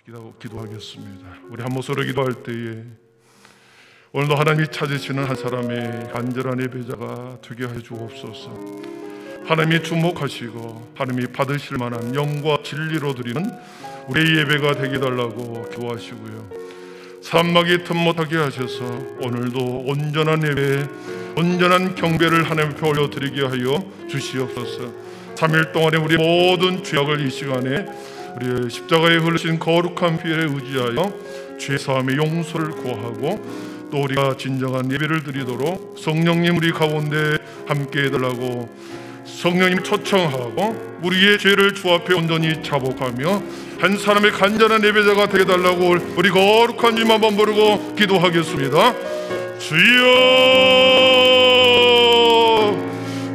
기도하겠습니다. 우리 한 목소리로 기도할 때에 오늘도 하나님이 찾으시는 한 사람의 간절한 예배자가 되게 해 주옵소서. 하나님이 주목하시고 하나님이 받으실 만한 영과 진리로 드리는 우리의 예배가 되게 달라고 기도하시고요, 산막이 틈 못하게 하셔서 오늘도 온전한 예배, 온전한 경배를 하나님 앞에 올려드리게 하여 주시옵소서. 3일 동안에 우리 모든 죄악을 이 시간에 우리의 십자가에 흘리신 거룩한 피에 의지하여 죄사함의 용서를 구하고, 또 우리가 진정한 예배를 드리도록 성령님 우리 가운데 함께 해달라고 성령님 초청하고, 우리의 죄를 주 앞에 온전히 자복하며 한 사람의 간절한 예배자가 되게 달라고 우리 거룩한 이름 한번 부르고 기도하겠습니다. 주여,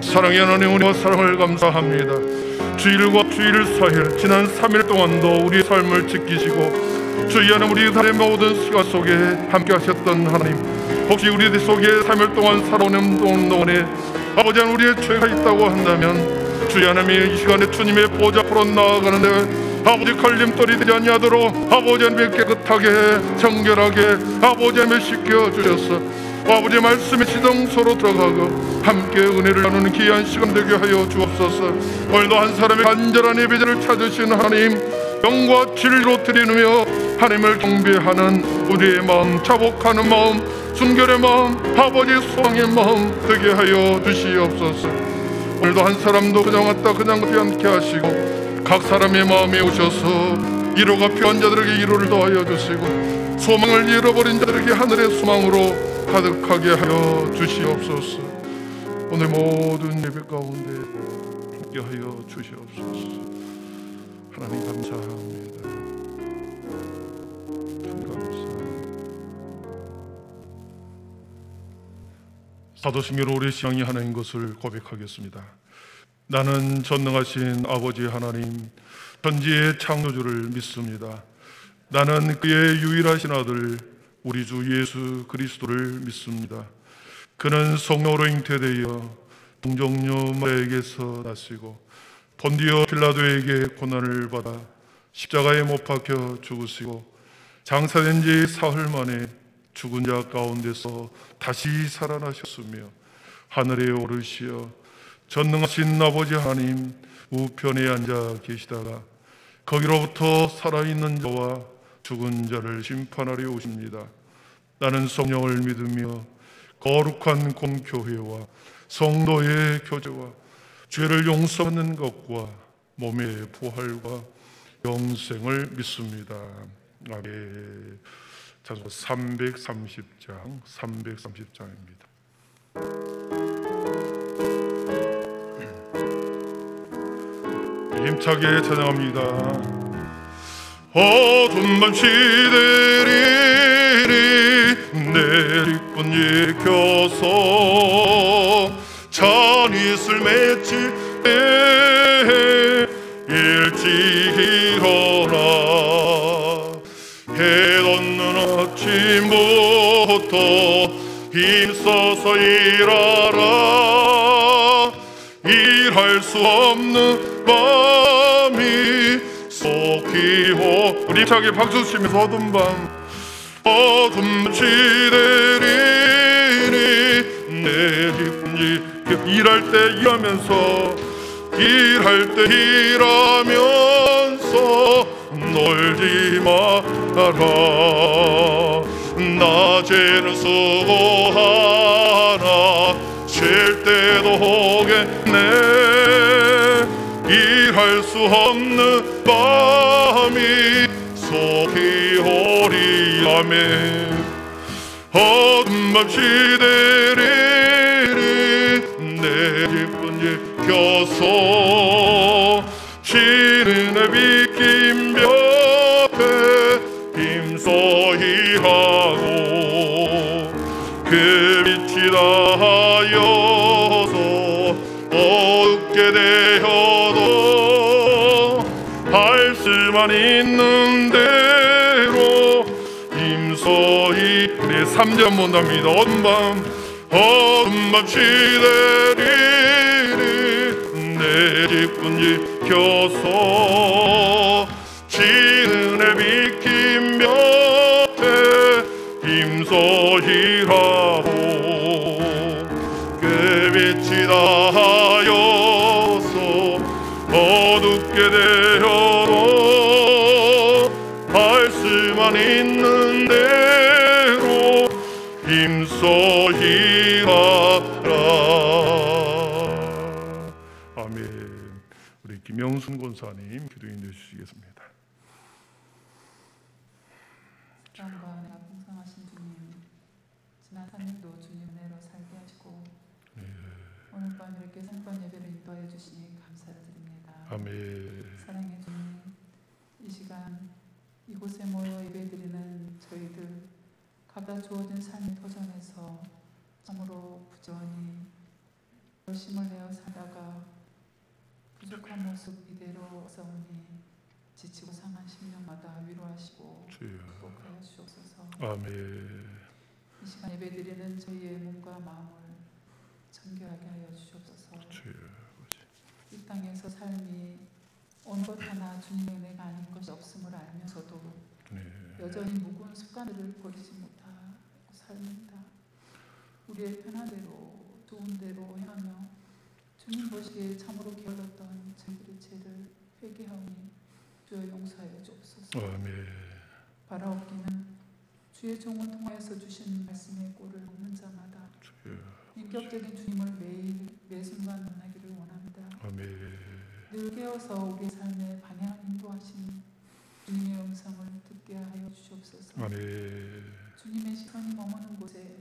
사랑의 하나님, 우리와 사랑을 감사합니다. 주일과 주일 사일 지난 3일 동안도 우리의 삶을 지키시고 주의 하나님, 우리 삶의 모든 시간 속에 함께 하셨던 하나님, 혹시 우리 속에 3일 동안 살아오는 동안에 아버지 하나님 우리의 죄가 있다고 한다면 주의 하나님이 이 시간에 주님의 보좌 앞으로 나아가는데 아버지 걸림돌이 되지 아니하도록 아버지 하나님 깨끗하게 정결하게 아버지 하나님 씻겨주셔서 아버지의 말씀의 지성소로 들어가고 함께 은혜를 나누는 귀한 시간 되게 하여 주옵소서. 오늘도 한 사람의 간절한 예배자를 찾으신 하나님, 영과 진리로 드리며 하나님을 경배하는 우리의 마음, 자복하는 마음, 순결의 마음, 아버지의 소망의 마음 되게 하여 주시옵소서. 오늘도 한 사람도 그냥 왔다 그냥 가지 않게 하시고 각 사람의 마음에 오셔서 위로가 필요한 자들에게 위로를 더하여 주시고, 소망을 잃어버린 자들에게 하늘의 소망으로 가득하게 하여 주시옵소서. 오늘 모든 예배 가운데 함께 하여 주시옵소서. 하나님 감사합니다. 감사합니다. 사도신경으로 우리 신앙이 하나인 것을 고백하겠습니다. 나는 전능하신 아버지 하나님, 천지의 창조주를 믿습니다. 나는 그의 유일하신 아들 우리 주 예수 그리스도를 믿습니다. 그는 성령으로 잉태되어 동정녀 마리아에게서 나시고 본디오 빌라도에게 고난을 받아 십자가에 못 박혀 죽으시고 장사된 지 사흘 만에 죽은 자 가운데서 다시 살아나셨으며 하늘에 오르시어 전능하신 아버지 하나님 우편에 앉아 계시다가 거기로부터 살아있는 자와 죽은 자를 심판하려 오십니다. 나는 성령을 믿으며 거룩한 공교회와 성도의 교제와 죄를 용서하는 것과 몸의 부활과 영생을 믿습니다. 아멘. 자, 330장입니다. 힘차게 찬양합니다. 어두운 밤 시들이 내리꾼이 켜서 잔이슬 맺힐 때 일찍 일어나 해 돋는 아침부터 힘써서 일하라. 일할 수 없는 밤이 속히 오. 우리 힘차게 박수 치면서 어두운 밤 시들이 내리꾼이 일할 때 일하면서 놀지 마라. 낮에는 수고하나 쉴 때도 오겠네. 일할 수 없는 밤이 속히 오리. 아멘. 어두운 밤 시들이 내리꾼이 켜서 지는 해 비낀 벽에 힘써이 하고 그 빛이 닿아여서 어둡게 되어도 할 수만 있는 대로 힘써이. 네, 3절 못합니다. 어둠 밤 시들이 내리꾼이 켜서 지는 해 비kin 힘써이라고 꾀빛이 다하여서 어둡게 되어도 말씀만 있는 대로 힘써이하라. 아멘. 우리 김영순 권사님 기도인해 주시겠습니다. 사랑과 은혜가 풍성하신 주님, 지난 3일도 주님 은혜로 살게 하시고 오늘 밤 이렇게 성전 예배를 인도하여 주시니 감사를 드립니다. 아멘. 사랑의 주님, 이 시간 이곳에 모여 예배드리는 저희들 각각 주어진 삶의 도전에서 참으로 부지런히 열심을 내어 살다가 부족한 모습 이대로 싸우니 지치고 상한 심령마다 위로하시고 극복하여 주옵소서. 아멘. 이 시간 예배드리는 저희의 몸과 마음을 정결하게 하여 주옵소서. 이 땅에서 삶이 어느 것 하나 주님의 은혜가 아닌 것이 없음을 알면서도 여전히 무거운 습관들을 버리지 못하고 삽니다. 우리의 편한 대로 좋은 대로 행하며 주님 보시기에 참으로 게을렀던 저희들의 죄를 회개하오니 주여 용서하여 주옵소서. 아멘. 바라옵기는 주의 종을 통하여서 주신 말씀의 꼴을 먹는 자마다 인격적인 주님을 매일 매순간 만나기를 원합니다. 아멘. 늘 깨어서 우리의 삶의 방향을 인도하신 주님의 음성을 듣게 하여 주시옵소서. 아멘. 주님의 시선이 머무는 곳에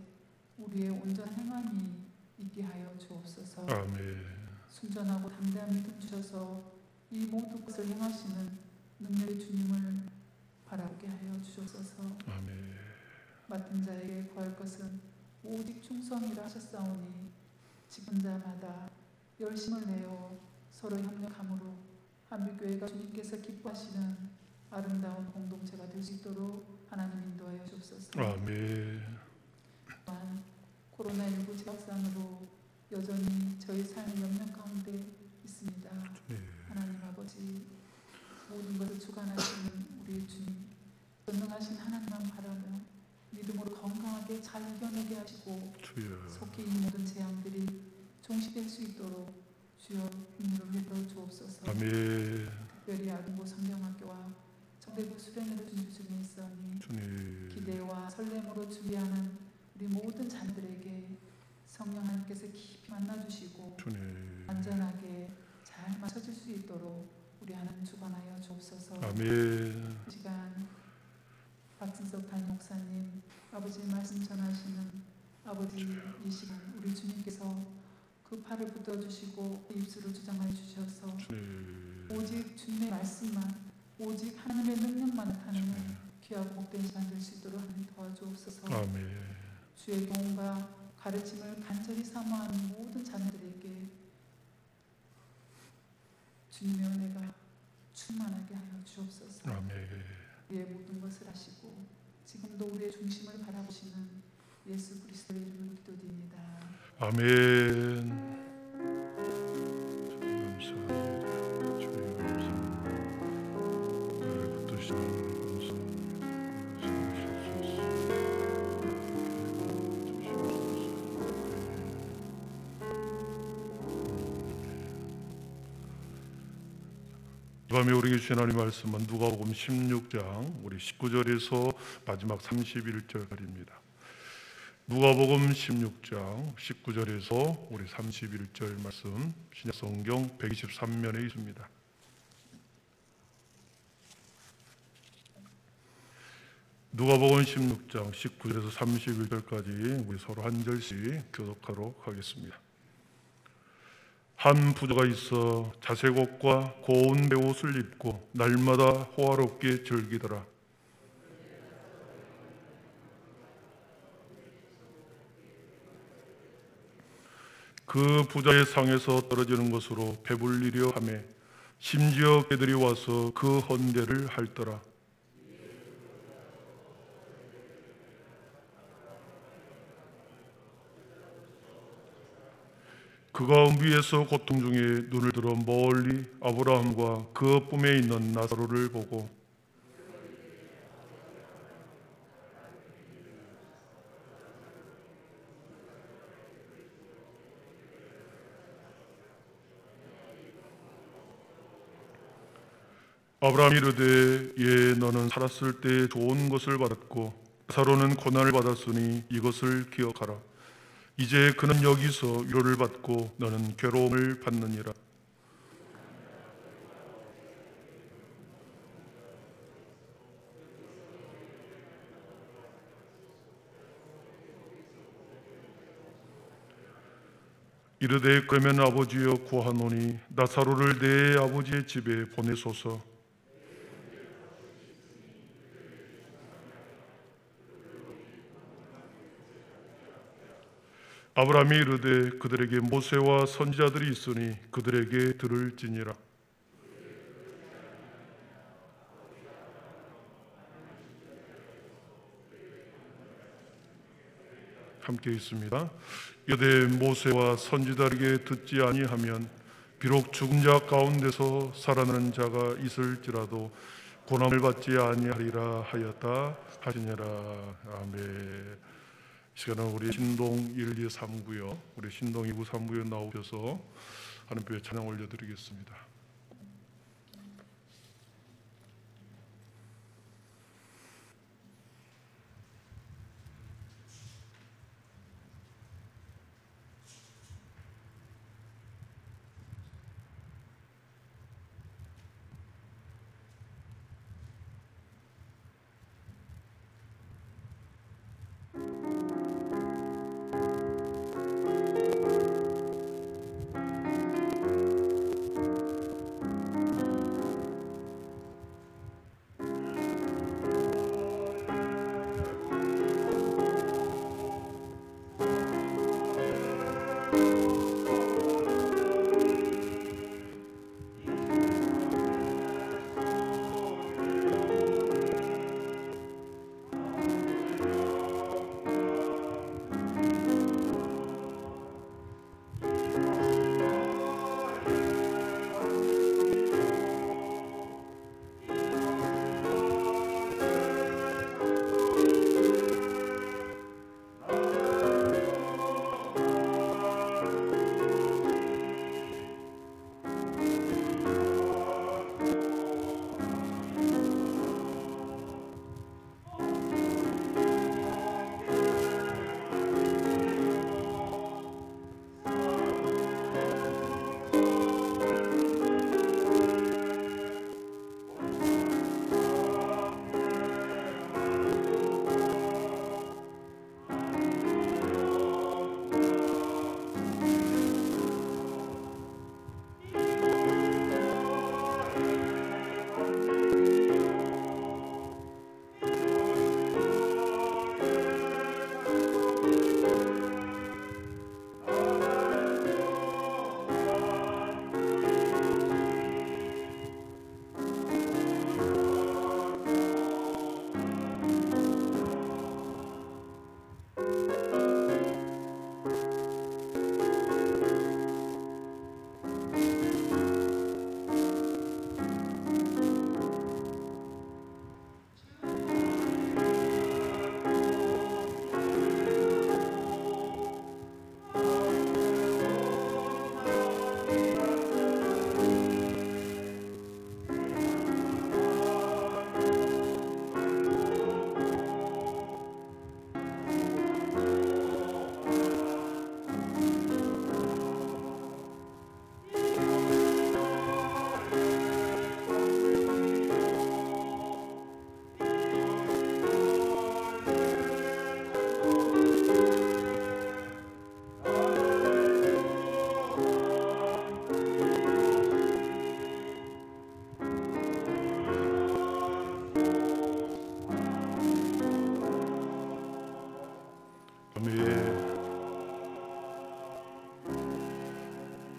우리의 온전한 행함이 있게 하여 주옵소서. 아멘. 순전하고 담대한 믿음 주셔서 이 모든 것을 행하시는 능력의 주님을 바라보게 하여 주옵소서. 아멘. 맡은 자에게 구할 것은 오직 충성이라 하셨사오니 지금 자마다 열심을 내어 서로 협력함으로 한빛교회가 주님께서 기뻐하시는 아름다운 공동체가 될 수 있도록 하나님 인도하여 주옵소서. 아멘. 또한 코로나19 재확산으로 여전히 저희 삶의 영역 가운데 있습니다. 하나님 아버지, 모든 것을 주관하시는 우리의 주님, 전능하신 하나님만 바라며 믿음으로 건강하게 잘 이겨내게 하시고 속히 이 모든 재앙들이 종식될 수 있도록 주여 긍휼을 베풀어 주옵소서. 아멘. 특별히 아동부 성경학교와 정대부 수련회를 준비 중에 있사오니 기대와 설렘으로 준비하는 우리 모든 자녀들에게 성령 하나님께서 깊이 만나주시고 안전하게 잘 맞춰질 수 있도록 우리 하나님 주관하여 주옵소서. 아멘. 이 시간 박진석 담임 목사님, 아버지 말씀 전하시는 아버지, 이 시간 우리 주님께서 그 팔을 붙들어주시고 입술을 주장하여 주셔서 오직 주님의 말씀만, 오직 하나님의 능력만 나타내는 귀하고 복된 시간 될 수 있도록 하나님 도와주옵소서. 아멘. 주의 도움과 가르침을 간절히 사모하는 모든 자녀들에게 주님의 은혜가 충만하게 하여 주옵소서. 아멘. 우리의 모든 것을 하시고 지금도 우리의 중심을 바라보시는 예수 그리스도의 이름으로 기도드립니다. 아멘. 감사합니다. 주님 감사합니다. 나를 붙드시는 이 밤에 우리에게 주신 하나님 말씀은 누가복음 16장 우리 19절에서 마지막 31절까지입니다. 누가복음 16장 19절에서 우리 31절 말씀 신약성경 123면에 있습니다. 누가복음 16장 19절에서 31절까지 우리 서로 한 절씩 교독하도록 하겠습니다. 한 부자가 있어 자색 옷과 고운 배옷을 입고 날마다 호화롭게 즐기더라. 그 부자의 상에서 떨어지는 것으로 배불리려 하매 심지어 개들이 와서 그 헌대를 핥더라. 그가 위에서 고통 중에 눈을 들어 멀리 아브라함과 그 뿜에 있는 나사로를 보고 아브라함이 이르되 예 너는 살았을 때 좋은 것을 받았고 라사로는 고난을 받았으니 이것을 기억하라. 이제 그는 여기서 위로를 받고 너는 괴로움을 받느니라. 이르되 그러면 아버지여 구하노니 나사로를 내 아버지의 집에 보내소서. 아브라함이 이르되 그들에게 모세와 선지자들이 있으니 그들에게 들을지니라. 함께 있습니다. 이르되 모세와 선지자에게 듣지 아니하면 비록 죽은 자 가운데서 살아나는 자가 있을지라도 고난을 받지 아니하리라 하였다 하시니라. 아멘. 이 시간은 우리 신동 1, 2, 3구요, 우리 신동 2구, 3구에 나오셔서 하나님께 찬양 올려드리겠습니다.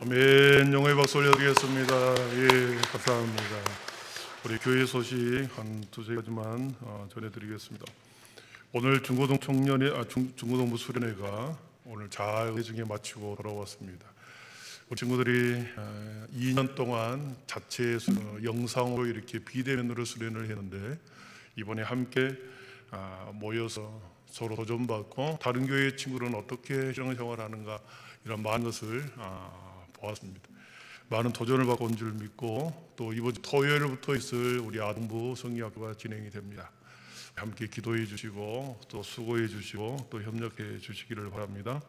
아멘. 영광의 박수 올려드리겠습니다. 예, 감사합니다. 우리 교회 소식 한 두세 가지만 전해드리겠습니다. 오늘 중고등 중고등부 수련회가 오늘 잘 예정에 마치고 돌아왔습니다. 우리 친구들이 2년 동안 자체 영상으로 이렇게 비대면으로 수련을 했는데 이번에 함께 모여서 서로 도전받고 다른 교회 친구들은 어떻게 신앙생활을 하는가 이런 많은 것을 보았습니다. 많은 도전을 받고 온 줄 믿고 또 이번 주 토요일부터 있을 우리 아동부 성리학교가 진행이 됩니다. 함께 기도해 주시고 또 수고해 주시고 또 협력해 주시기를 바랍니다.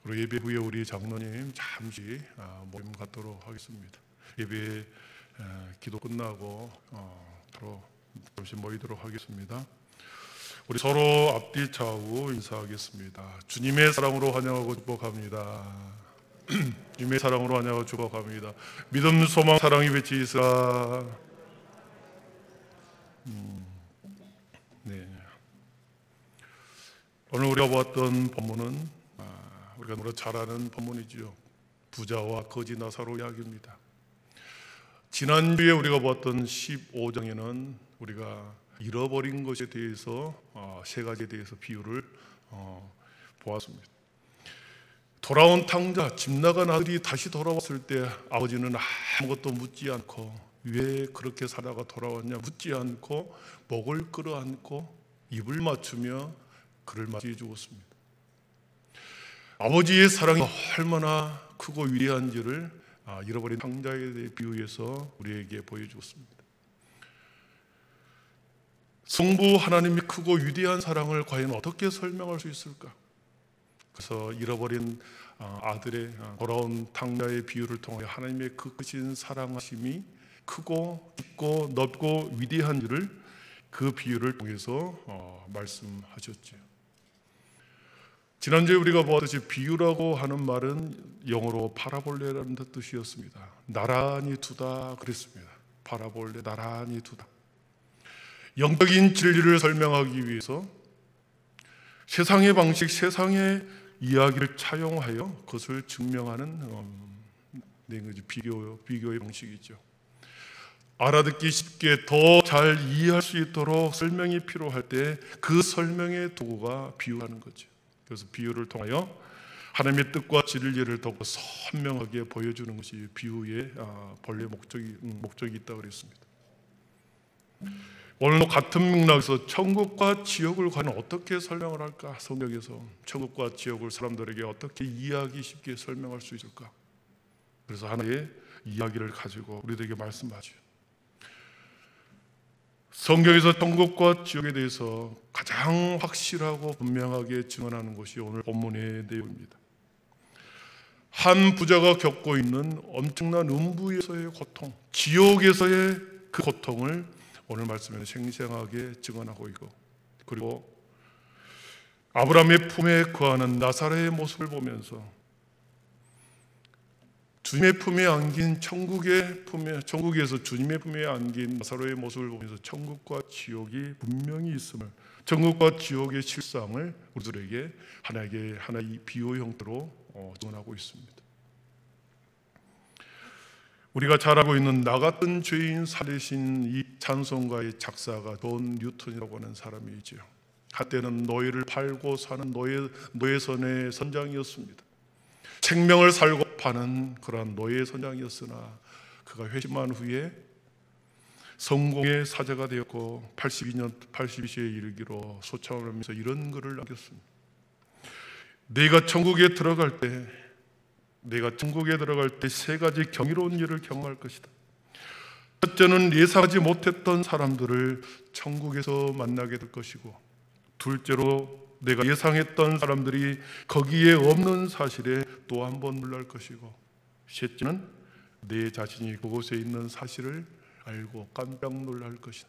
그리고 예배 후에 우리 장로님 잠시 모임 갖도록 하겠습니다. 예배 기도 끝나고 바로 잠시 모이도록 하겠습니다. 우리 서로 앞뒤 좌우 인사하겠습니다. 주님의 사랑으로 환영하고 축복합니다. 주님의 사랑으로 환영하고 축복합니다. 믿음, 소망, 사랑이 같이 있으라. 네. 오늘 우리가 보았던 본문은 우리가 너무 잘 아는 본문이지요. 부자와 거지 나사로 이야기입니다. 지난주에 우리가 보았던 15장에는 우리가 잃어버린 것에 대해서 세 가지에 대해서 비유를 보았습니다. 돌아온 탕자, 집 나간 아들이 다시 돌아왔을 때 아버지는 아무것도 묻지 않고 왜 그렇게 살다가 돌아왔냐 묻지 않고 목을 끌어안고 입을 맞추며 그를 맞이해 주었습니다. 아버지의 사랑이 얼마나 크고 위대한지를 잃어버린 탕자에 대해 비유해서 우리에게 보여주었습니다. 성부 하나님이 크고 위대한 사랑을 과연 어떻게 설명할 수 있을까? 그래서 잃어버린 아들의 돌아온 탕자의 비유를 통해 하나님의 그 크신 사랑하심이 크고 깊고 넓고 위대한지를 그 비유를 통해서 말씀하셨죠. 지난주에 우리가 보았듯이 비유라고 하는 말은 영어로 파라볼레라는 뜻이었습니다. 나란히 두다 그랬습니다. 파라볼레, 나란히 두다. 영적인 진리를 설명하기 위해서 세상의 방식, 세상의 이야기를 차용하여 그것을 증명하는 비교의 방식이죠. 알아듣기 쉽게 더 잘 이해할 수 있도록 설명이 필요할 때 그 설명의 도구가 비유라는 거죠. 그래서 비유를 통하여 하나님의 뜻과 진리를 더욱 선명하게 보여주는 것이 비유의 본래 목적이 있다고 그랬습니다. 오늘도 같은 맥락에서 천국과 지옥을 과연 어떻게 설명을 할까? 성경에서 천국과 지옥을 사람들에게 어떻게 이해하기 쉽게 설명할 수 있을까? 그래서 하나의 이야기를 가지고 우리들에게 말씀하죠. 성경에서 천국과 지옥에 대해서 가장 확실하고 분명하게 증언하는 것이 오늘 본문의 내용입니다. 한 부자가 겪고 있는 엄청난 음부에서의 고통, 지옥에서의 그 고통을 오늘 말씀에는 생생하게 증언하고 있고, 그리고 아브라함의 품에 거하는 나사렛의 모습을 보면서 주님의 품에 안긴 천국에서 주님의 품에 안긴 나사로의 모습을 보면서 천국과 지옥이 분명히 있음을, 천국과 지옥의 실상을 우리들에게 하나의 비유 형태로 증언하고 있습니다. 우리가 잘 알고 있는 나 같은 죄인 살리신 이 찬송가의 작사가 존 뉴턴이라고 하는 사람이죠. 한때는 노예를 팔고 사는 노예선의 선장이었습니다. 생명을 살고 파는 그러한 노예 선장이었으나 그가 회심한 후에 성공의 사자가 되었고 82세에 이르기로 소창하면서 이런 글을 남겼습니다. 내가 천국에 들어갈 때 세 가지 경이로운 일을 경험할 것이다. 첫째는 예상하지 못했던 사람들을 천국에서 만나게 될 것이고, 둘째로 내가 예상했던 사람들이 거기에 없는 사실에 또 한 번 놀랄 것이고, 셋째는 내 자신이 그곳에 있는 사실을 알고 깜짝 놀랄 것이다.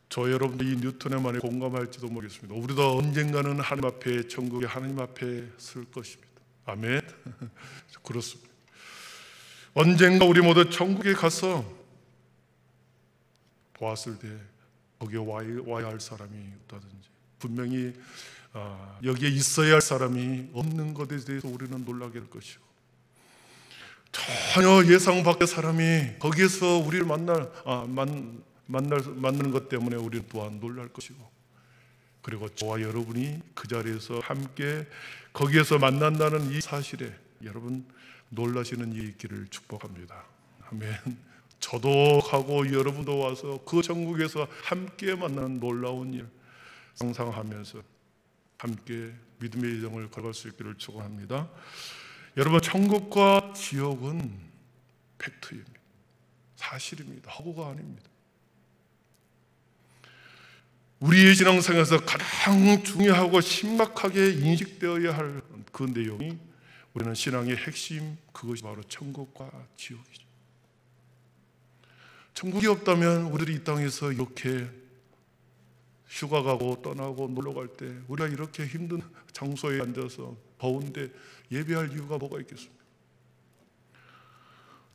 저 여러분들이 이 뉴턴의 말에 공감할지도 모르겠습니다. 우리도 언젠가는 하나님 앞에, 천국의 하나님 앞에 설 것입니다. 아멘. 그렇습니다. 언젠가 우리 모두 천국에 가서 보았을 때 거기에 와야 할 사람이 없다든지, 분명히 여기에 있어야 할 사람이 없는 것에 대해서 우리는 놀라게 될 것이고, 전혀 예상 밖의 사람이 거기에서 우리를 만나는 것 때문에 우리는 또한 놀랄 것이고, 그리고 저와 여러분이 그 자리에서 함께 거기에서 만난다는 이 사실에 여러분 놀라시는 일이 있기를 축복합니다. 아멘. 저도 가고 여러분도 와서 그 천국에서 함께 만나는 놀라운 일 상상하면서 함께 믿음의 여정을 걸어갈 수 있기를 축원합니다. 여러분, 천국과 지옥은 팩트입니다. 사실입니다. 허구가 아닙니다. 우리의 신앙생활에서 가장 중요하고 심각하게 인식되어야 할 그 내용이, 우리는 신앙의 핵심, 그것이 바로 천국과 지옥이죠. 천국이 없다면 우리들이 이 땅에서 이렇게 휴가 가고 떠나고 놀러 갈 때 우리가 이렇게 힘든 장소에 앉아서 더운데 예배할 이유가 뭐가 있겠습니까?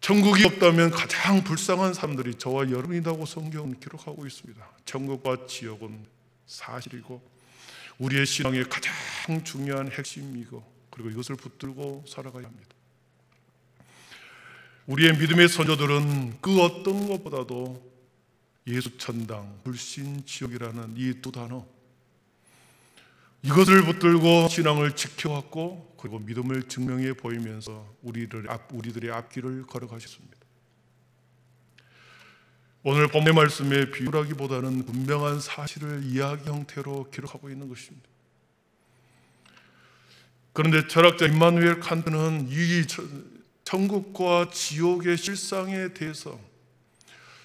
천국이 없다면 가장 불쌍한 사람들이 저와 여러분이라고 성경은 기록하고 있습니다. 천국과 지옥은 사실이고 우리의 신앙의 가장 중요한 핵심이고, 그리고 이것을 붙들고 살아가야 합니다. 우리의 믿음의 선조들은 그 어떤 것보다도 예수 천당, 불신 지옥이라는 이 두 단어, 이것을 붙들고 신앙을 지켜왔고, 그리고 믿음을 증명해 보이면서 우리들의 앞길을 걸어가셨습니다. 오늘 본문의 말씀에 비유라기보다는 분명한 사실을 이야기 형태로 기록하고 있는 것입니다. 그런데 철학자 임마누엘 칸트는 이 천국과 지옥의 실상에 대해서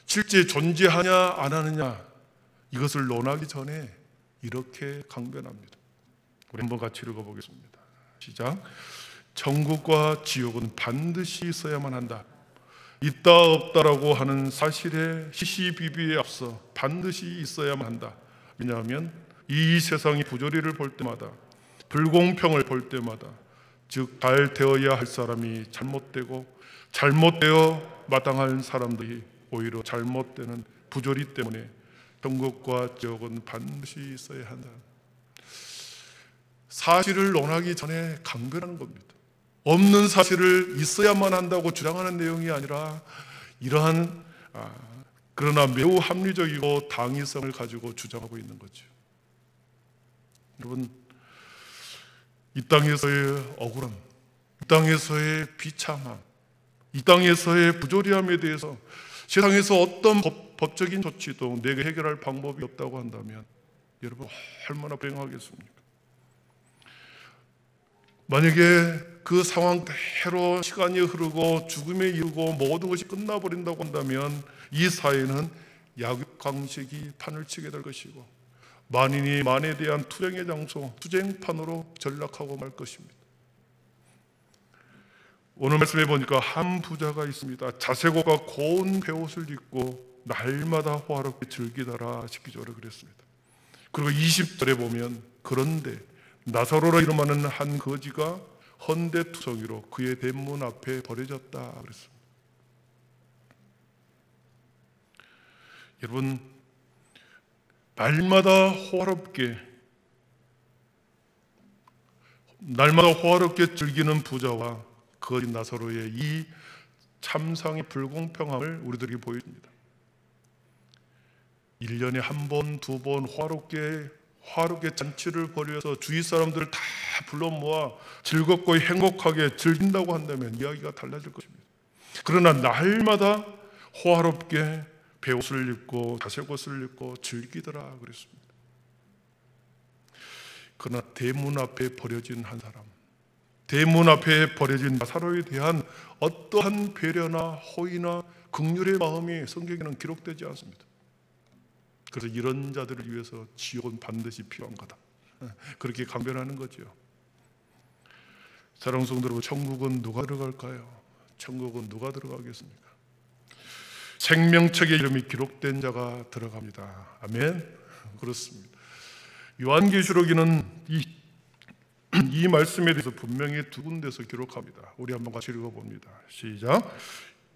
실제 존재하냐 안 하느냐, 이것을 논하기 전에 이렇게 강변합니다. 우리 한번 같이 읽어보겠습니다. 시작. 천국과 지옥은 반드시 있어야만 한다. 있다 없다라고 하는 사실의 시시비비에 앞서 반드시 있어야만 한다. 왜냐하면 이 세상의 부조리를 볼 때마다, 불공평을 볼 때마다, 즉 잘 되어야 할 사람이 잘못되고 잘못되어 마땅한 사람들이 오히려 잘못되는 부조리 때문에 천국과 지옥은 반드시 있어야 한다. 사실을 논하기 전에 강변하는 겁니다. 없는 사실을 있어야만 한다고 주장하는 내용이 아니라, 이러한 그러나 매우 합리적이고 당위성을 가지고 주장하고 있는 거죠. 여러분, 이 땅에서의 억울함, 이 땅에서의 비참함, 이 땅에서의 부조리함에 대해서 세상에서 어떤 법적인 조치도 내게 해결할 방법이 없다고 한다면 여러분 얼마나 불행하겠습니까? 만약에 그 상황대로 시간이 흐르고 죽음에 이르고 모든 것이 끝나버린다고 한다면 이 사회는 약육강식이 판을 치게 될 것이고, 만인이 만에 대한 투쟁의 장소, 투쟁판으로 전락하고 말 것입니다. 오늘 말씀해 보니까 한 부자가 있습니다. 자색옷과 고운 베옷을 입고 날마다 호화롭게 즐기더라 19절에 그랬습니다. 그리고 20절에 보면, 그런데 나사로라 이름하는 한 거지가 헌데투성이로 그의 대문 앞에 버려졌다 그랬습니다. 여러분, 날마다 호화롭게 즐기는 부자와 거지 나사로의 이 참상의 불공평함을 우리들이 보여줍니다. 1년에 한 번, 두 번 화롭게 잔치를 벌여서 주위 사람들을 다 불러 모아 즐겁고 행복하게 즐긴다고 한다면 이야기가 달라질 것입니다. 그러나 날마다 호화롭게 베옷을 입고 자색옷을 입고 즐기더라 그랬습니다. 그러나 대문 앞에 버려진 한 사람, 대문 앞에 버려진 나사로에 대한 어떠한 배려나 호의나 긍휼의 마음이 성경에는 기록되지 않습니다. 그래서 이런 자들을 위해서 지옥은 반드시 필요한 거다, 그렇게 강변하는 거죠. 사랑하는 성도 여러분, 천국은 누가 들어갈까요? 천국은 누가 들어가겠습니까? 생명책에 이름이 기록된 자가 들어갑니다. 아멘. 그렇습니다. 요한계시록에는 이 말씀에 대해서 분명히 두 군데서 기록합니다. 우리 한번 같이 읽어봅니다. 시작.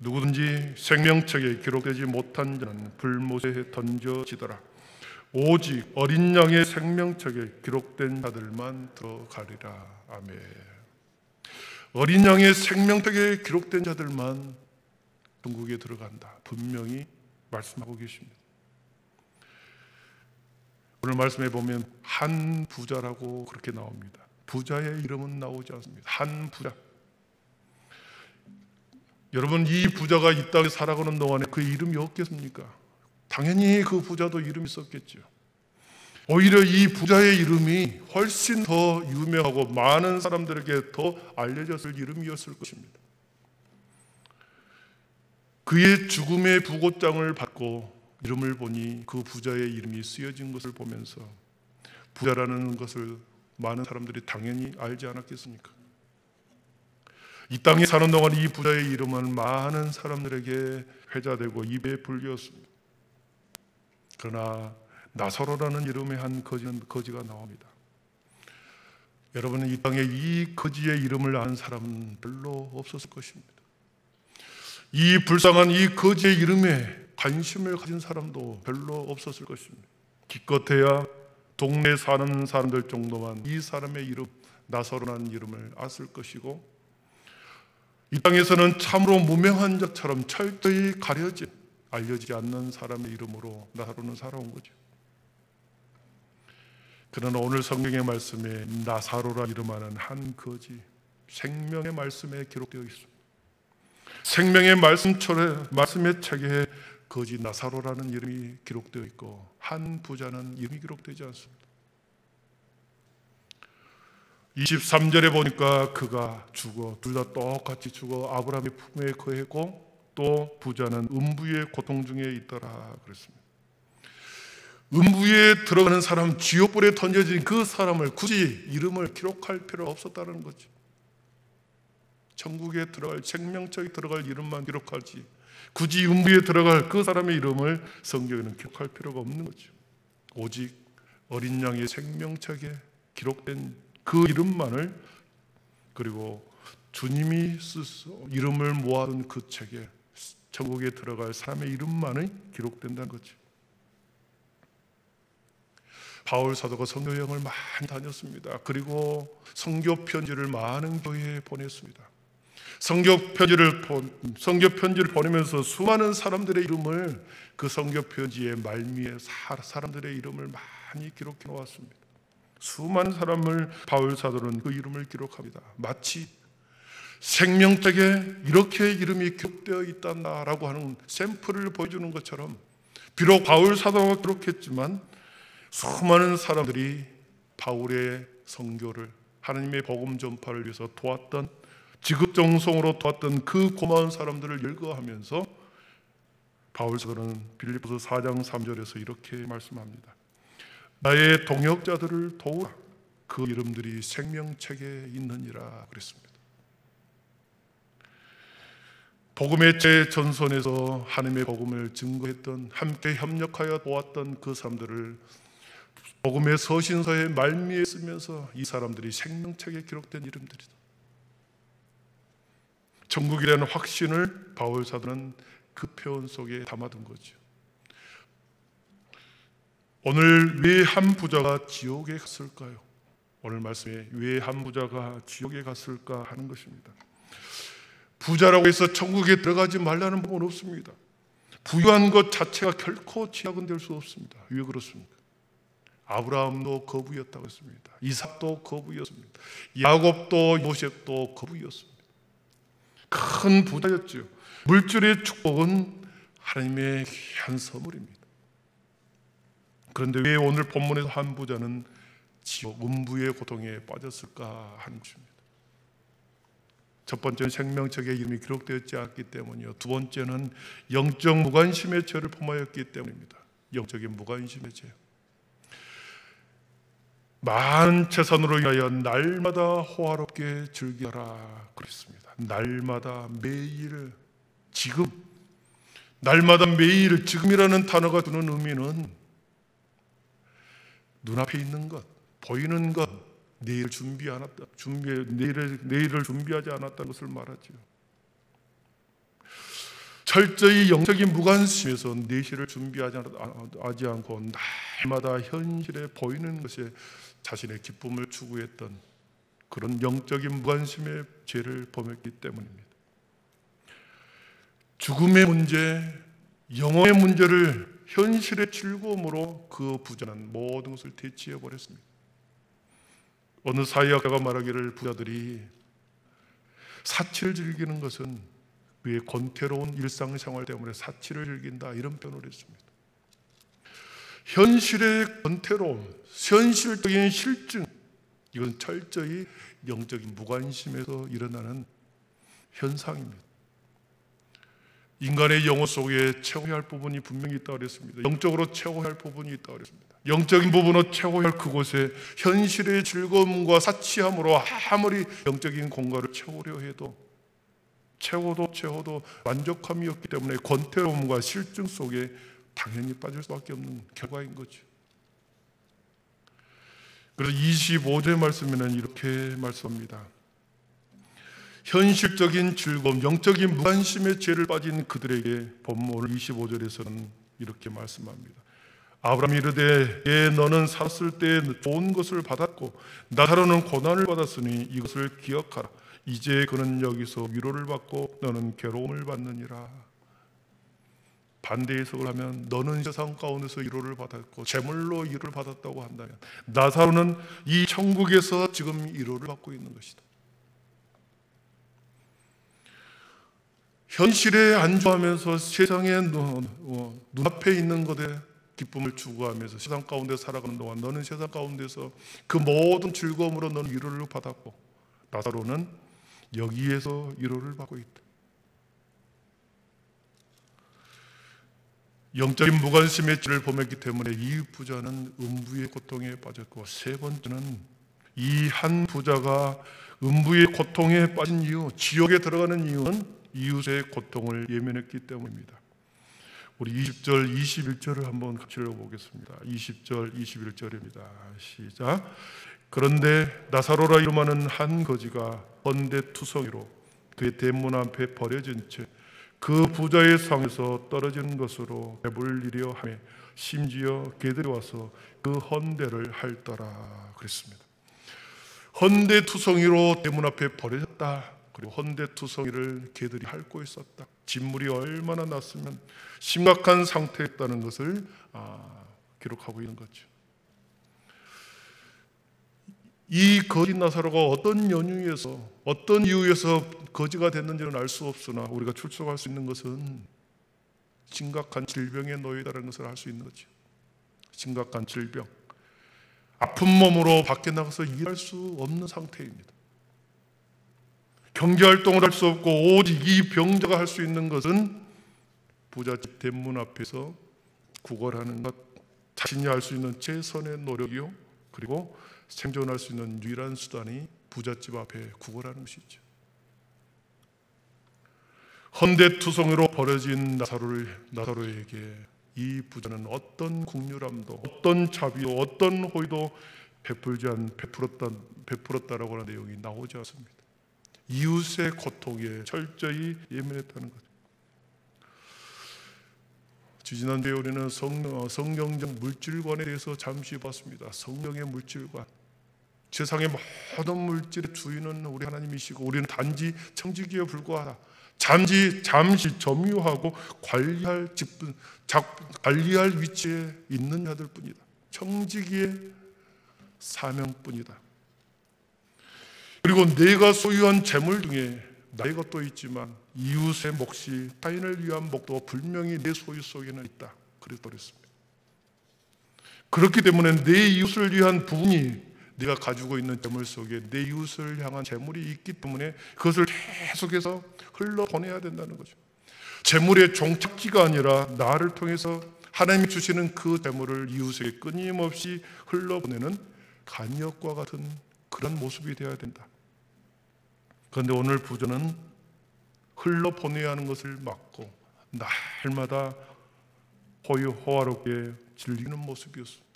누구든지 생명책에 기록되지 못한 자는 불못에 던져지더라. 오직 어린 양의 생명책에 기록된 자들만 들어가리라. 아멘. 어린 양의 생명책에 기록된 자들만 천국에 들어간다, 분명히 말씀하고 계십니다. 오늘 말씀해 보면 한 부자라고 그렇게 나옵니다. 부자의 이름은 나오지 않습니다. 한 부자. 여러분, 이 부자가 이 땅에 살아가는 동안에 그 이름이 없겠습니까? 당연히 그 부자도 이름이 있었겠죠. 오히려 이 부자의 이름이 훨씬 더 유명하고 많은 사람들에게 더 알려졌을 이름이었을 것입니다. 그의 죽음의 부고장을 받고 이름을 보니 그 부자의 이름이 쓰여진 것을 보면서 부자라는 것을 많은 사람들이 당연히 알지 않았겠습니까? 이 땅에 사는 동안 이 부자의 이름은 많은 사람들에게 회자되고 입에 불렸습니다. 그러나 나사로라는 이름의 한 거지가 나옵니다. 여러분은 이 땅에 이 거지의 이름을 아는 사람은 별로 없었을 것입니다. 이 불쌍한 이 거지의 이름에 관심을 가진 사람도 별로 없었을 것입니다. 기껏해야 동네에 사는 사람들 정도만 이 사람의 이름, 나사로라는 이름을 as을 것이고, 이 땅에서는 참으로 무명한 자처럼 철저히 알려지지 않는 사람의 이름으로 나사로는 살아온 거죠. 그러나 오늘 성경의 말씀에 나사로라 이름하는 한 거지, 생명의 말씀에 기록되어 있습니다. 생명의 말씀의 책에 거지 나사로라는 이름이 기록되어 있고 한 부자는 이름이 기록되지 않습니다. 23절에 보니까 그가 죽어, 둘 다 똑같이 죽어 아브라함의 품에 거했고 또 부자는 음부의 고통 중에 있더라 그랬습니다. 음부에 들어가는 사람, 지옥불에 던져진 그 사람을 굳이 이름을 기록할 필요가 없었다는 거죠. 천국에 들어갈, 생명책에 들어갈 이름만 기록하지 굳이 음부에 들어갈 그 사람의 이름을 성경에는 기록할 필요가 없는 거죠. 오직 어린 양의 생명책에 기록된 그 이름만을, 그리고 주님이 이름을 모아둔 그 책에 천국에 들어갈 사람의 이름만이 기록된다는 거죠. 바울 사도가 선교 여행을 많이 다녔습니다. 그리고 선교 편지를 많은 교회에 보냈습니다. 선교 편지를 보내면서 수많은 사람들의 이름을 그 선교 편지의 말미에 사람들의 이름을 많이 기록해 놓았습니다. 수많은 사람을 바울 사도는 그 이름을 기록합니다. 마치 생명책에 이렇게 이름이 기록되어 있다라고 하는 샘플을 보여주는 것처럼, 비록 바울 사도가 기록했지만 수많은 사람들이 바울의 선교를, 하나님의 복음 전파를 위해서 도왔던, 지극정성으로 도왔던 그 고마운 사람들을 열거하면서 바울 사도는 빌립보서 4장 3절에서 이렇게 말씀합니다. 나의 동역자들을 도우라. 그 이름들이 생명책에 있느니라 그랬습니다. 복음의 전선에서 하나님의 복음을 증거했던, 함께 협력하여 도왔던 그 사람들을 복음의 서신서의 말미에 쓰면서 이 사람들이 생명책에 기록된 이름들이다. 천국이라는 확신을 바울 사도는 그 표현 속에 담아둔 거죠. 오늘 왜 한 부자가 지옥에 갔을까요? 오늘 말씀에 왜 한 부자가 지옥에 갔을까 하는 것입니다. 부자라고 해서 천국에 들어가지 말라는 법은 없습니다. 부유한 것 자체가 결코 지옥은 될 수 없습니다. 왜 그렇습니까? 아브라함도 거부였다고 했습니다. 이삭도 거부였습니다. 야곱도 요셉도 거부였습니다. 큰 부자였죠. 물질의 축복은 하나님의 귀한 선물입니다. 그런데 왜 오늘 본문에서 한 부자는 지옥 음부의 고통에 빠졌을까 하는 것입니다. 첫 번째는 생명책에 이름이 기록되었지 않기 때문이요. 두 번째는 영적 무관심의 죄를 범하였기 때문입니다. 영적인 무관심의 죄. 많은 재산으로 인하여 날마다 호화롭게 즐기라 그랬습니다. 날마다 매일 지금, 날마다 매일 지금이라는 단어가 두는 의미는 눈앞에 있는 것, 보이는 것, 내일을 준비하지 않았다는 것을 말하죠. 철저히 영적인 무관심에서 내실을 준비하지 않고 날마다 현실에 보이는 것에 자신의 기쁨을 추구했던 그런 영적인 무관심의 죄를 범했기 때문입니다. 죽음의 문제, 영혼의 문제를 현실의 즐거움으로 그 부자는 모든 것을 대체해 버렸습니다. 어느 사회학자가 말하기를 부자들이 사치를 즐기는 것은 그의 권태로운 일상생활 때문에 사치를 즐긴다, 이런 표현을 했습니다. 현실의 권태로움, 현실적인 실증, 이건 철저히 영적인 무관심에서 일어나는 현상입니다. 인간의 영혼 속에 채워야 할 부분이 분명히 있다고 그랬습니다. 영적으로 채워야 할 부분이 있다고 그랬습니다. 영적인 부분으로 채워야 할 그곳에 현실의 즐거움과 사치함으로 아무리 영적인 공간을 채우려 해도 채워도 만족함이 없기 때문에 권태로움과 실증 속에 당연히 빠질 수밖에 없는 결과인 거죠. 그래서 25절 말씀에는 이렇게 말씀합니다. 현실적인 즐거움, 영적인 무관심의 죄를 빠진 그들에게 본문 25절에서는 이렇게 말씀합니다. 아브라함이 이르되 너는 살았을 때 좋은 것을 받았고 나사로는 고난을 받았으니 이것을 기억하라. 이제 그는 여기서 위로를 받고 너는 괴로움을 받느니라. 반대 해석을 하면 너는 세상 가운데서 위로를 받았고 재물로 위로를 받았다고 한다면 나사로는 이 천국에서 지금 위로를 받고 있는 것이다. 현실에 안주하면서 세상의 눈앞에 있는 것에 기쁨을 추구하면서 세상 가운데 살아가는 동안 너는 세상 가운데서 그 모든 즐거움으로 너는 위로를 받았고 나사로는 여기에서 위로를 받고 있다. 영적인 무관심의 죄를 범했기 때문에 이 부자는 음부의 고통에 빠졌고, 세 번째는 이 한 부자가 음부의 고통에 빠진 이유, 지옥에 들어가는 이유는 이웃의 고통을 예면했기 때문입니다. 우리 20절, 21절을 한번 같이 읽어보겠습니다. 20절, 21절입니다. 시작. 그런데 나사로라 이름하는 한 거지가 헌데투성이로 그의 대문 앞에 버려진 채 그 부자의 상에서 떨어진 것으로 배불리려 하며 심지어 개들이 와서 그 헌데를 핥더라 그랬습니다. 헌데투성이로 대문 앞에 버려졌다. 그리고 헌데투성이를 개들이 핥고 있었다. 진물이 얼마나 났으면 심각한 상태였다는 것을 기록하고 있는 거죠. 이 거지 나사로가 어떤 연유에서 어떤 이유에서 거지가 됐는지는 알 수 없으나 우리가 출석할 수 있는 것은 심각한 질병에 놓이다는 것을 알 수 있는 거죠. 심각한 질병, 아픈 몸으로 밖에 나가서 일할 수 없는 상태입니다. 경제활동을 할 수 없고 오직 이 병자가 할 수 있는 것은 부잣집 대문 앞에서 구걸하는 것, 자신이 할 수 있는 최선의 노력이요, 그리고 생존할 수 있는 유일한 수단이 부잣집 앞에 구걸하는 것이죠. 헌데투성이로 버려진 나사로에게 이 부자는 어떤 국률함도, 어떤 자비도, 어떤 호의도 베풀었다라고 하는 내용이 나오지 않습니다. 이웃의 고통에 철저히 예민했다는 거죠. 지난주에 우리는 성경적 물질관에 대해서 잠시 봤습니다. 성령의 물질관, 세상의 모든 물질의 주인은 우리 하나님이시고 우리는 단지 청지기에 불과하다. 잠시 점유하고 관리할 위치에 있는 자들 뿐이다. 청지기의 사명뿐이다. 그리고 내가 소유한 재물 중에 나의 것도 있지만 이웃의 몫이 타인을 위한 몫도 분명히 내 소유 속에는 있다. 그랬습니다. 그렇기 때문에 내 이웃을 위한 부분이 내가 가지고 있는 재물 속에 내 이웃을 향한 재물이 있기 때문에 그것을 계속해서 흘러보내야 된다는 거죠. 재물의 종착지가 아니라 나를 통해서 하나님이 주시는 그 재물을 이웃에게 끊임없이 흘러보내는 간역과 같은 그런 모습이 되어야 된다. 그런데 오늘 부자는 흘러보내야 하는 것을 막고 날마다 호화롭게 즐기는 모습이었습니다.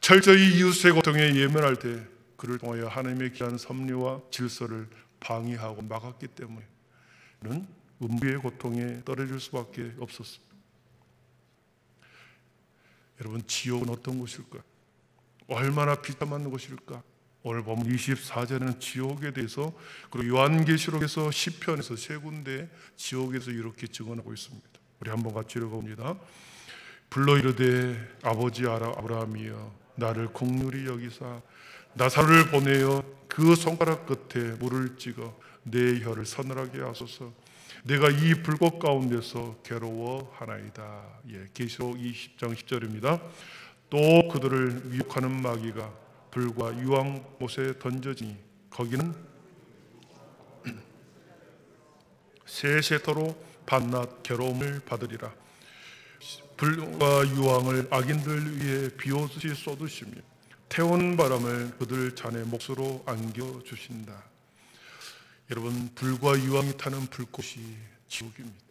철저히 이웃의 고통에 예민할 때 그를 통하여 하나님의 귀한 섭리와 질서를 방해하고 막았기 때문에 그는 음부의 고통에 떨어질 수밖에 없었습니다. 여러분, 지옥은 어떤 곳일까? 얼마나 비참한 곳일까? 오늘 보면 24절에는 지옥에 대해서, 그리고 요한계시록에서 시편에서 세 군데 지옥에서 이렇게 증언하고 있습니다. 우리 한번 같이 읽어봅니다. 불러 이르되 아버지 아브라함이여 나를 긍휼히 여기사 나사로를 보내어 그 손가락 끝에 물을 찍어 내 혀를 서늘하게 하소서. 내가 이 불꽃 가운데서 괴로워하나이다. 계시록 20장 10절입니다. 또 그들을 미혹하는 마귀가 불과 유황못에 던져지니 거기는 세세토록 밤낮 괴로움을 받으리라. 불과 유황을 악인들 위에 비오듯이 쏟으시며 태운 바람을 그들 잔의 몫으로 안겨주신다. 여러분, 불과 유황이 타는 불꽃이 지옥입니다.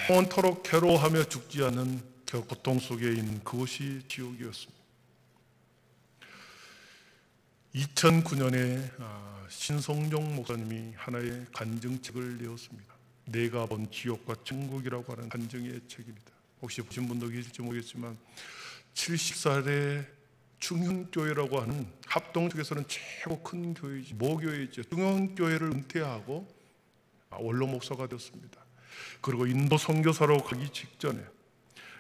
영원토록 괴로워하며 죽지 않는 고통 속에 있는 그것이 지옥이었습니다. 2009년에 신성종 목사님이 하나의 간증책을 내었습니다. 내가 본 지옥과 천국이라고 하는 간증의 책입니다. 혹시 보신 분도 계실지 모르겠지만 70살의 중형교회라고 하는 합동 쪽에서는 최고 큰 교회이지, 모교회이죠. 중형교회를 은퇴하고 원로 목사가 되었습니다. 그리고 인도 선교사로 가기 직전에,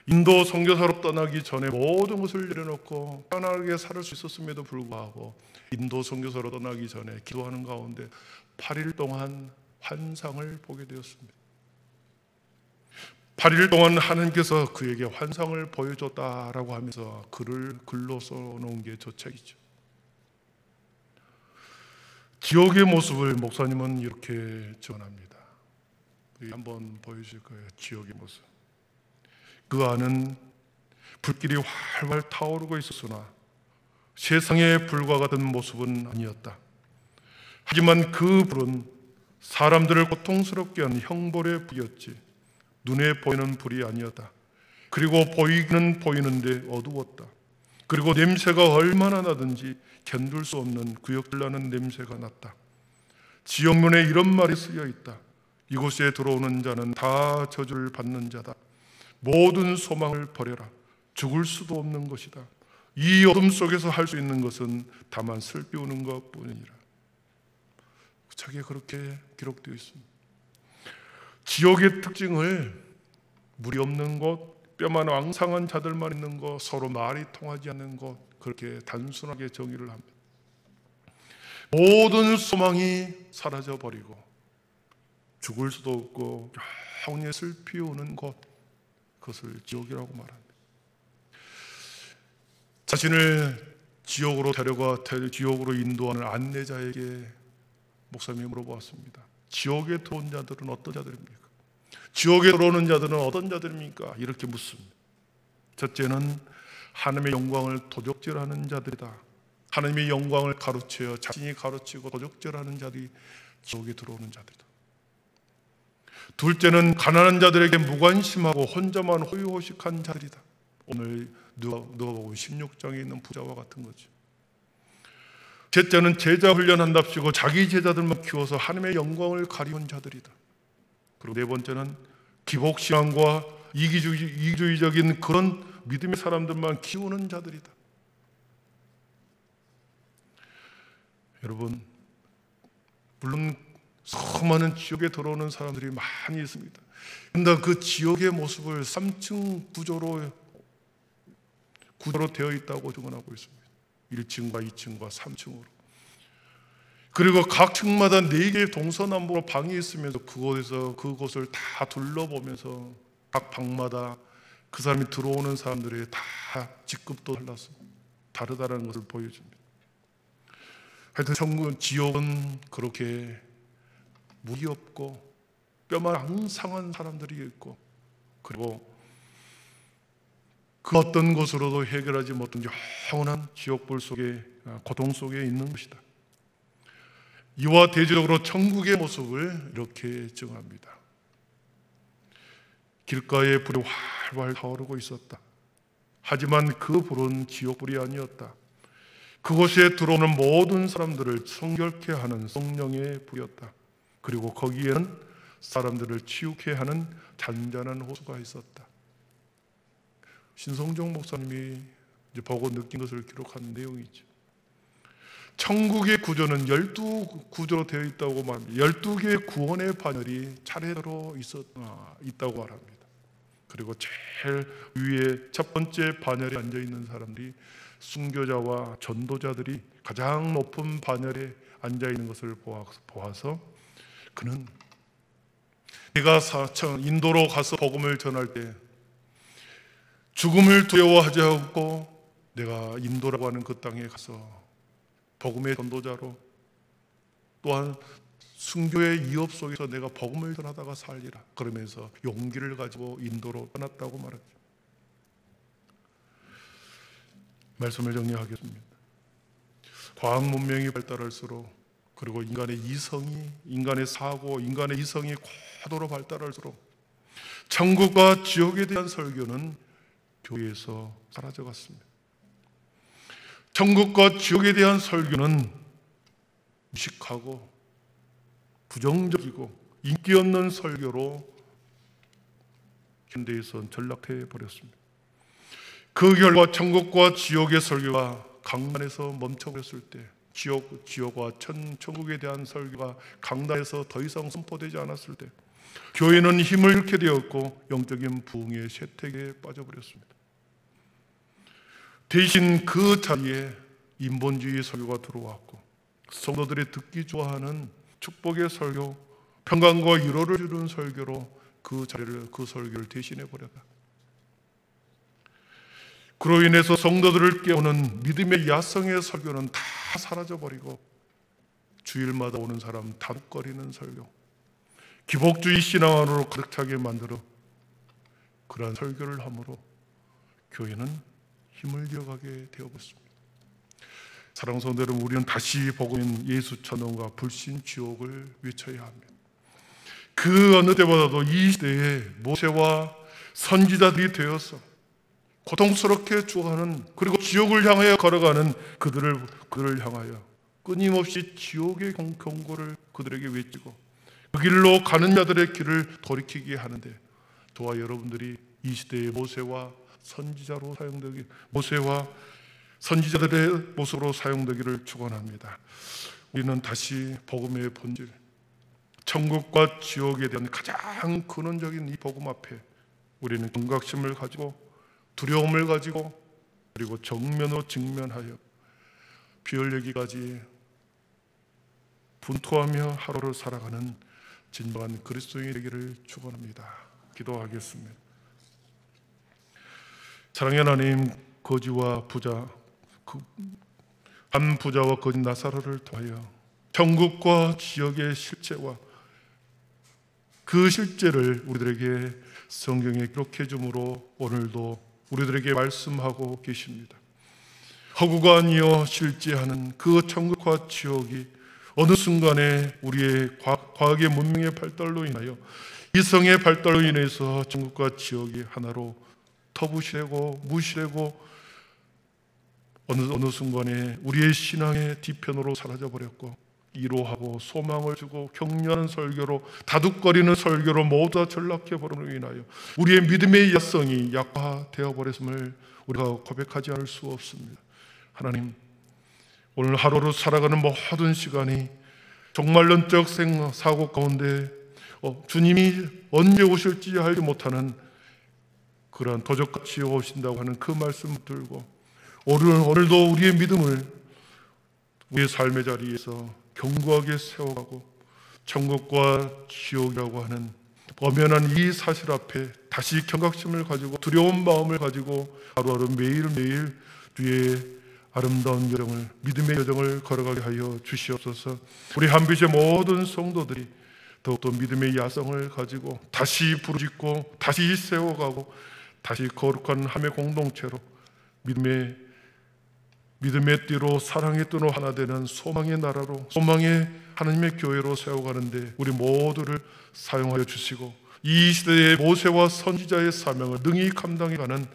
인도 선교사로 떠나기 전에 모든 것을 내려놓고 편안하게 살 수 있었음에도 불구하고 인도 선교사로 떠나기 전에 기도하는 가운데 8일 동안 환상을 보게 되었습니다. 8일 동안 하나님께서 그에게 환상을 보여줬다라고 하면서 글로 써놓은 게 저 책이죠. 지옥의 모습을 목사님은 이렇게 전합니다. 한번 보여줄 거예요. 지옥의 모습. 그 안은 불길이 활활 타오르고 있었으나 세상의 불과 같은 모습은 아니었다. 하지만 그 불은 사람들을 고통스럽게 하는 형벌의 불이었지 눈에 보이는 불이 아니었다. 그리고 보이기는 보이는데 어두웠다. 그리고 냄새가 얼마나 나든지 견딜 수 없는 구역질 나는 냄새가 났다. 지옥문에 이런 말이 쓰여 있다. 이곳에 들어오는 자는 다 저주를 받는 자다. 모든 소망을 버려라. 죽을 수도 없는 것이다. 이 어둠 속에서 할 수 있는 것은 다만 슬피우는 것뿐이니라. 책에 그렇게 기록되어 있습니다. 지옥의 특징을 물이 없는 곳, 뼈만 왕상한 자들만 있는 곳, 서로 말이 통하지 않는 곳, 그렇게 단순하게 정의를 합니다. 모든 소망이 사라져버리고 죽을 수도 없고 영원히 슬피우는 곳, 그것을 지옥이라고 말합니다. 자신을 지옥으로 지옥으로 인도하는 안내자에게 목사님이 물어보았습니다. 지옥에 들어온 자들은 어떤 자들입니까? 지옥에 들어오는 자들은 어떤 자들입니까? 이렇게 묻습니다. 첫째는 하나님의 영광을 도적질하는 자들이다. 하나님의 영광을 가로채어 자신이 가로치고 도적질하는 자들이 지옥에 들어오는 자들이다. 둘째는 가난한 자들에게 무관심하고 혼자만 호의호식한 자들이다. 오늘 누가복음 16장에 있는 부자와 같은 거죠. 셋째는 제자 훈련한답시고 자기 제자들만 키워서 하나님의 영광을 가리운 자들이다. 그리고 네 번째는 기복신앙과 이기주의적인 그런 믿음의 사람들만 키우는 자들이다. 여러분, 물론 수많은 지옥에 들어오는 사람들이 많이 있습니다. 그런데 그 지옥의 모습을 3층 구조로 되어 있다고 증언하고 있습니다. 1층과 2층과 3층으로. 그리고 각 층마다 4개의 동서남북으로 방이 있으면서 그곳을 다 둘러보면서 각 방마다 그 사람이 들어오는 사람들이 다 직급도 달라서 다르다는 것을 보여줍니다. 하여튼 지옥은 그렇게 물이 없고 뼈만 앙상한 사람들이 있고, 그리고 그 어떤 것으로도 해결하지 못한 영원한 지옥불 속에, 고통 속에 있는 것이다. 이와 대조적으로 천국의 모습을 이렇게 증언합니다. 길가에 불이 활활 타오르고 있었다. 하지만 그 불은 지옥불이 아니었다. 그곳에 들어오는 모든 사람들을 성결케 하는 성령의 불이었다. 그리고 거기에는 사람들을 치유케 하는 잔잔한 호수가 있었다. 신성종 목사님이 이제 보고 느낀 것을 기록한 내용이죠. 천국의 구조는 12구조로 되어 있다고 말합니다. 12개의 구원의 반열이 차례대로 있다고 말합니다. 그리고 제일 위에 첫 번째 반열에 앉아있는 사람들이 순교자와 전도자들이 가장 높은 반열에 앉아있는 것을 보아서 그는 내가 인도로 가서 복음을 전할 때 죽음을 두려워하지 않고 내가 인도라고 하는 그 땅에 가서 복음의 전도자로 또한 순교의 위협 속에서 내가 복음을 전하다가 살리라 그러면서 용기를 가지고 인도로 떠났다고 말하죠. 말씀을 정리하겠습니다. 과학 문명이 발달할수록 그리고 인간의 이성이, 인간의 사고, 인간의 이성이 고도로 발달할수록 천국과 지옥에 대한 설교는 교회에서 사라져갔습니다. 천국과 지옥에 대한 설교는 무식하고 부정적이고 인기 없는 설교로 현대에서 전락해 버렸습니다. 그 결과 천국과 지옥의 설교가 강단에서 멈춰버렸을 때, 지옥과 천국에 대한 설교가 강단에서 더 이상 선포되지 않았을 때, 교회는 힘을 잃게 되었고 영적인 부흥의 쇠퇴기에 빠져버렸습니다. 대신 그 자리에 인본주의 설교가 들어왔고 성도들이 듣기 좋아하는 축복의 설교, 평강과 위로를 주는 설교로 그 설교를 대신해 버렸다. 그로 인해서 성도들을 깨우는 믿음의 야성의 설교는 다 사라져버리고 주일마다 오는 사람 다독거리는 설교, 기복주의 신앙으로 가득 차게 만들어 그러한 설교를 함으로 교회는 힘을 잃어가게 되어버렸습니다. 사랑하는 성도 여러분, 우리는 다시 복음인 예수 천원과 불신 지옥을 외쳐야 합니다. 그 어느 때보다도 이 시대에 모세와 선지자들이 되어서 고통스럽게 죽어가는, 그리고 지옥을 향하여 걸어가는 그들을 향하여 끊임없이 지옥의 경고를 그들에게 외치고 그 길로 가는 자들의 길을 돌이키게 하는데, 저와 여러분들이 이 시대의 모세와 선지자들의 모습으로 사용되기를 축원합니다. 우리는 다시 복음의 본질, 천국과 지옥에 대한 가장 근원적인 이 복음 앞에 우리는 경각심을 가지고 두려움을 가지고 그리고 정면으로 직면하여 피 흘리기까지 분투하며 하루를 살아가는 진정한 그리스도인이 되기를 축원합니다. 기도하겠습니다. 사랑의 하나님, 거지와 부자, 한 부자와 거지 나사로를 통하여 천국과 지옥의 실제와 그 실제를 우리들에게 성경에 기록해 주므로 오늘도 우리들에게 말씀하고 계십니다. 허구가 아니여 실제하는 그 천국과 지옥이 어느 순간에 우리의 과학의 문명의 발달로 인하여 이성의 발달로 인해서 천국과 지옥이 하나로 터부시되고 무시되고 어느 순간에 우리의 신앙의 뒤편으로 사라져버렸고, 위로하고 소망을 주고 격려하는 설교로, 다독거리는 설교로 모두 다 전락해버림으로 인하여 우리의 믿음의 야성이 약화되어 버렸음을 우리가 고백하지 않을 수 없습니다. 하나님, 오늘 하루를 살아가는 모든 시간이 종말론적 사고 가운데 주님이 언제 오실지 알지 못하는 그러한 도적같이 오신다고 하는 그 말씀을 들고 오늘도 우리의 믿음을 우리의 삶의 자리에서 견고하게 세워가고 천국과 지옥이라고 하는 엄연한 이 사실 앞에 다시 경각심을 가지고 두려운 마음을 가지고 하루하루 매일매일 주의 아름다운 여정을, 믿음의 여정을 걸어가게 하여 주시옵소서. 우리 한빛의 모든 성도들이 더욱더 믿음의 야성을 가지고 다시 부르짖고 다시 세워가고 다시 거룩한 함의 공동체로 믿음의 띠로 사랑의 띠로 하나 되는 소망의 나라로, 소망의 하나님의 교회로 세워가는데 우리 모두를 사용하여 주시고 이 시대의 모세와 선지자의 사명을 능히 감당해가는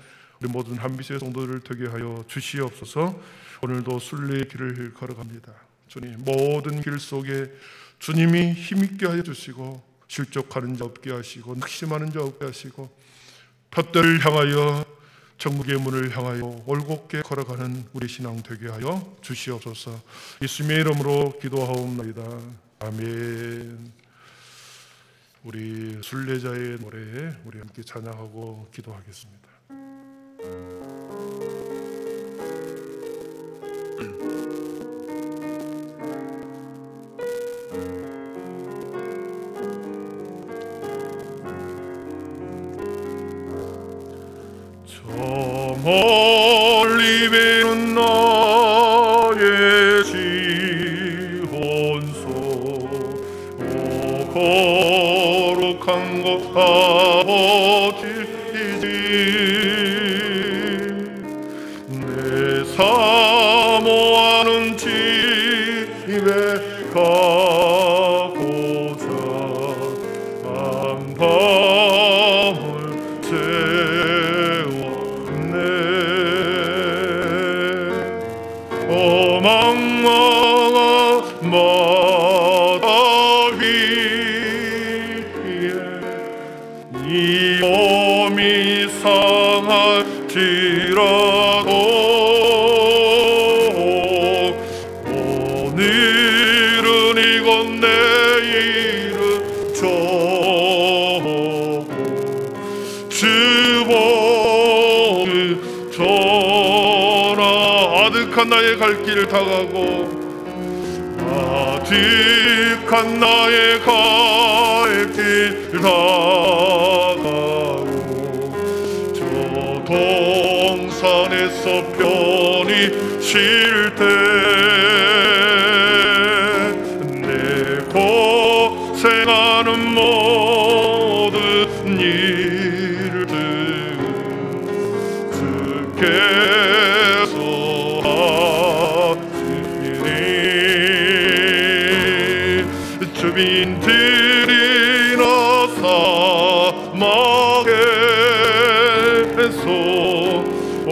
우리 모든 한빛의 성도들을 되게 하여 주시옵소서. 오늘도 순례의 길을 걸어갑니다. 주님, 모든 길 속에 주님이 힘있게 하여 주시고 실족하는 자 없게 하시고 낙심하는 자 없게 하시고 푯대를 향하여 천국의 문을 향하여 올곧게 걸어가는 우리 신앙 되게 하여 주시옵소서. 예수님의 이름으로 기도하옵나이다. 아멘. 우리 순례자의 노래 우리 함께 찬양하고 기도하겠습니다. 멀리 배는 나의 지원소 오 거룩한 곳 아버지이지 내 사모하는 집에 가고자 밤을 세웠네 어망망한 바다 위에 이 몸이 상할지라도 오늘은 이곳 내일은 저곳 주보를 전하 아득한 나의 갈 길을 다가고 아득한 나의 갈 길 다가고 저 동산에서 편히 쉴 때 내 고생하는 모든 일들 주께서 하시니 주민들이나 사막에서 온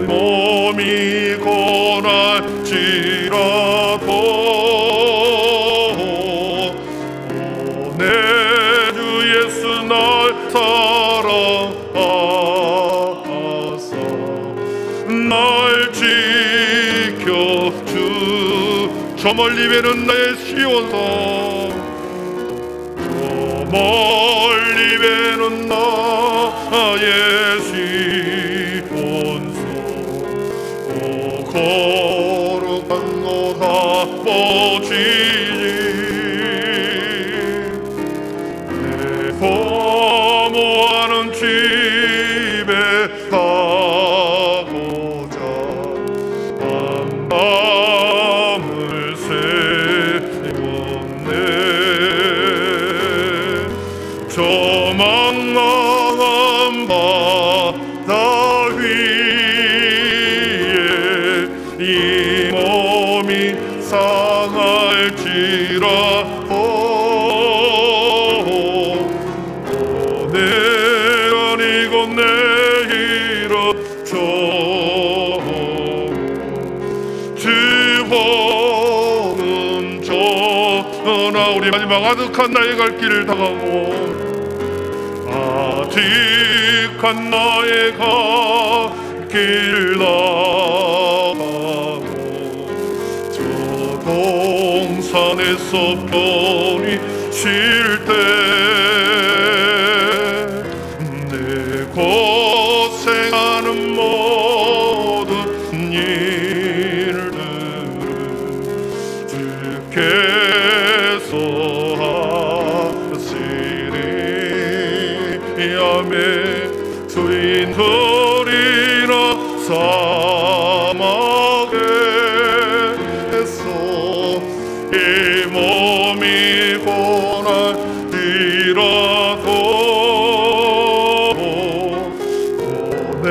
몸이 고날지라도 내 주 예수 날 사랑하사 날 지켜주 저 멀리 배는 나의 시온소 저 멀리 배는 나의 시온소 오 거룩한 곳 아버지니 내 사모하는 집에 가고자 밤을 새웠네 저 망망한 바다 위에 이 몸이 상할지라도 오늘은 이곳 내일은 저곳 주복은 전하 우리 마지막 아득한 나의 갈 길을 다가고 아득한 나의 갈 길 나가고 저 동산에서 편히 쉴 때 내 고생하는 모든 일들을 주께서 하시니 아멘 주인들이나 사막에서 이 몸이 고날지라도 내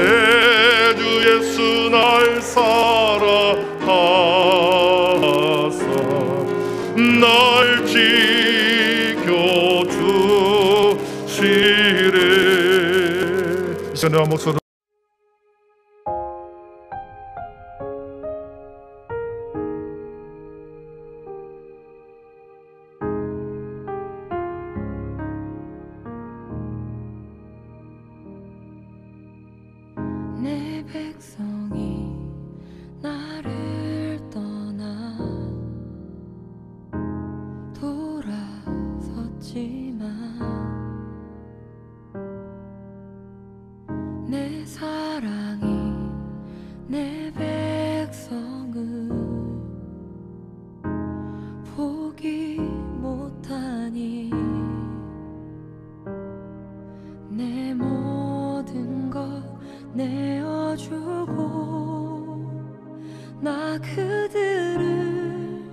주 예수 날 사랑하사 날 지켜주시리 이 시간에 한 목소리 내 백성이 나를 떠나 돌아섰지만 내 사랑이 내 백성을 포기 못하니 내 모든 것 내 내어주고 나 그들을